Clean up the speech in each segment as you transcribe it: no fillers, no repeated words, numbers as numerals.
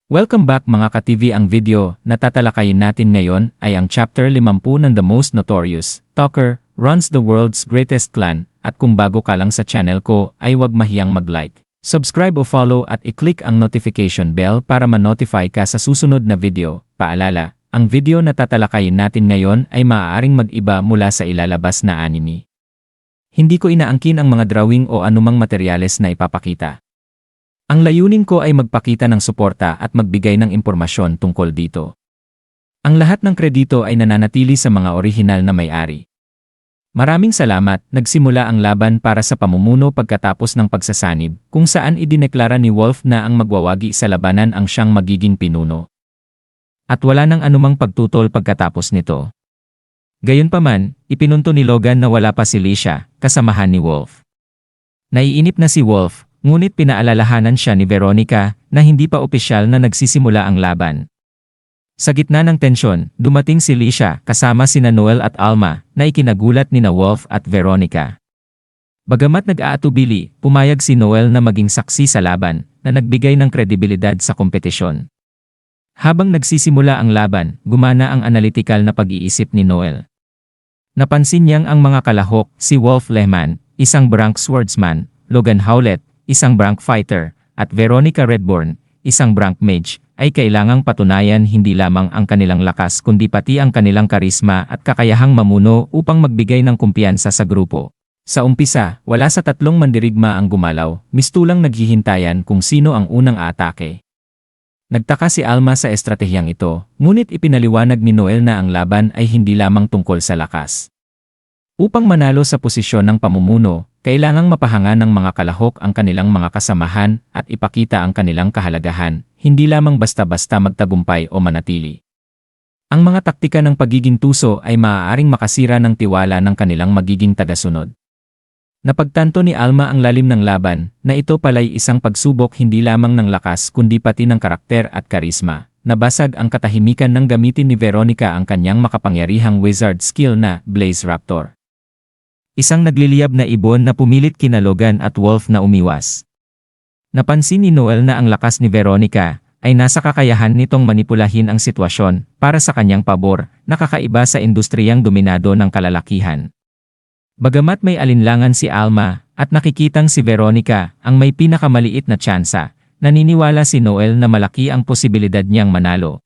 Welcome back mga ka-TV. Ang video na tatalakayin natin ngayon ay ang chapter 50 ng The Most Notorious Talker Runs the World's Greatest Clan. At kung bago ka lang sa channel ko ay huwag mahiyang mag-like, subscribe o follow at i-click ang notification bell para ma-notify ka sa susunod na video. Paalala, ang video na tatalakayin natin ngayon ay maaaring mag-iba mula sa ilalabas na anime. Hindi ko inaangkin ang mga drawing o anumang materyales na ipapakita. Ang layunin ko ay magpakita ng suporta at magbigay ng impormasyon tungkol dito. Ang lahat ng kredito ay nananatili sa mga orihinal na may-ari. Maraming salamat. Nagsimula ang laban para sa pamumuno pagkatapos ng pagsasanib, kung saan idineklara ni Wolf na ang magwawagi sa labanan ang siyang magiging pinuno. At wala nang anumang pagtutol pagkatapos nito. Gayunpaman, ipinunto ni Logan na wala pa si Licia, kasamahan ni Wolf. Naiinip na si Wolf, ngunit pinaalalahanan siya ni Veronica na hindi pa opisyal na nagsisimula ang laban. Sa gitna ng tensyon, dumating si Licia kasama sina Noel at Alma na ikinagulat ni Wolf at Veronica. Bagamat nag-aatubili, pumayag si Noel na maging saksi sa laban na nagbigay ng kredibilidad sa kompetisyon. Habang nagsisimula ang laban, gumana ang analytical na pag-iisip ni Noel. Napansin niyang ang mga kalahok, si Wolf Lehman, isang branch swordsman, Logan Howlett, isang branch fighter, at Veronica Redbourne, isang branch mage, ay kailangang patunayan hindi lamang ang kanilang lakas kundi pati ang kanilang karisma at kakayahang mamuno upang magbigay ng kumpiyansa sa grupo. Sa umpisa, wala sa tatlong mandirigma ang gumalaw, mistulang naghihintayan kung sino ang unang aatake. Nagtaka si Alma sa estratehiyang ito, ngunit ipinaliwanag ni Noel na ang laban ay hindi lamang tungkol sa lakas. Upang manalo sa posisyon ng pamumuno, kailangang mapahanga ng mga kalahok ang kanilang mga kasamahan at ipakita ang kanilang kahalagahan, hindi lamang basta-basta magtagumpay o manatili. Ang mga taktika ng pagiging tuso ay maaaring makasira ng tiwala ng kanilang magiging tagasunod. Napagtanto ni Alma ang lalim ng laban, na ito pala'y isang pagsubok hindi lamang ng lakas kundi pati ng karakter at karisma. Nabasag ang katahimikan nang gamitin ni Veronica ang kanyang makapangyarihang wizard skill na Blaze Raptor. Isang nagliliyab na ibon na pumilit kina Logan at Wolf na umiwas. Napansin ni Noel na ang lakas ni Veronica ay nasa kakayahan nitong manipulahin ang sitwasyon para sa kanyang pabor, na kakaiba sa industriyang dominado ng kalalakihan. Bagamat may alinlangan si Alma at nakikitang si Veronica ang may pinakamaliit na tsansa, naniniwala si Noel na malaki ang posibilidad niyang manalo.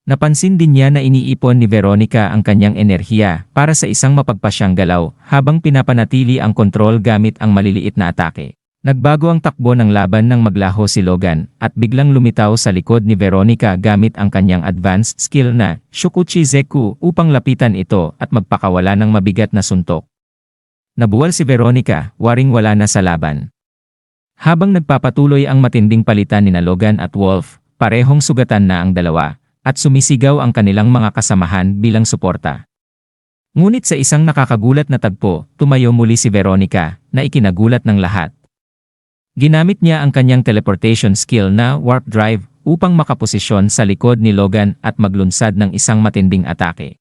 Napansin din niya na iniipon ni Veronica ang kanyang enerhiya para sa isang mapagpasyang galaw habang pinapanatili ang kontrol gamit ang maliliit na atake. Nagbago ang takbo ng laban nang maglaho si Logan at biglang lumitaw sa likod ni Veronica gamit ang kanyang advanced skill na Shukuchi Zeku upang lapitan ito at magpakawala ng mabigat na suntok. Nabuwal si Veronica, waring wala na sa laban. Habang nagpapatuloy ang matinding palitan ni Logan at Wolf, parehong sugatan na ang dalawa, at sumisigaw ang kanilang mga kasamahan bilang suporta. Ngunit sa isang nakakagulat na tagpo, tumayo muli si Veronica, na ikinagulat ng lahat. Ginamit niya ang kanyang teleportation skill na Warp Drive upang makaposisyon sa likod ni Logan at maglunsad ng isang matinding atake.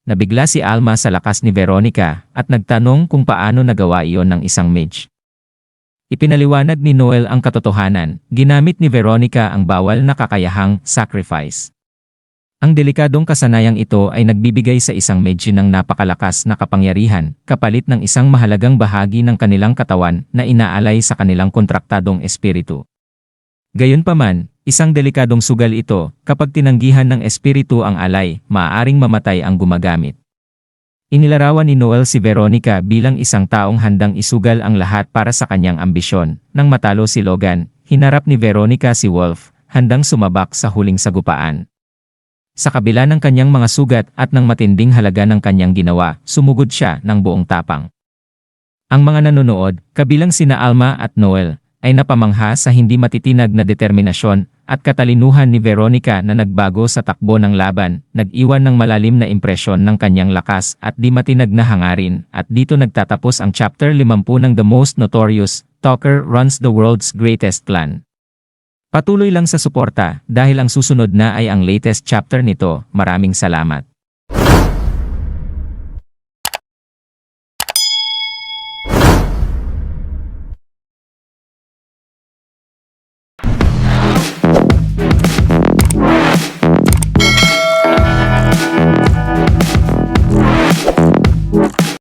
Nabigla si Alma sa lakas ni Veronica at nagtanong kung paano nagawa iyon ng isang mage. Ipinaliwanag ni Noel ang katotohanan, ginamit ni Veronica ang bawal na kakayahang sacrifice. Ang delikadong kasanayang ito ay nagbibigay sa isang mage ng napakalakas na kapangyarihan, kapalit ng isang mahalagang bahagi ng kanilang katawan na inaalay sa kanilang kontraktadong espiritu. Gayunpaman, isang delikadong sugal ito, kapag tinanggihan ng espiritu ang alay, maaaring mamatay ang gumagamit. Inilarawan ni Noel si Veronica bilang isang taong handang isugal ang lahat para sa kanyang ambisyon. Nang matalo si Logan, hinarap ni Veronica si Wolf, handang sumabak sa huling sagupaan. Sa kabila ng kanyang mga sugat at ng matinding halaga ng kanyang ginawa, sumugod siya ng buong tapang. Ang mga nanonood, kabilang sina Alma at Noel, ay napamangha sa hindi matitinag na determinasyon at katalinuhan ni Veronica na nagbago sa takbo ng laban, nag-iwan ng malalim na impresyon ng kanyang lakas at di matinag na hangarin, at dito nagtatapos ang chapter 50 ng The Most Notorious Talker Runs the World's Greatest Clan. Patuloy lang sa suporta dahil ang susunod na ay ang latest chapter nito. Maraming salamat.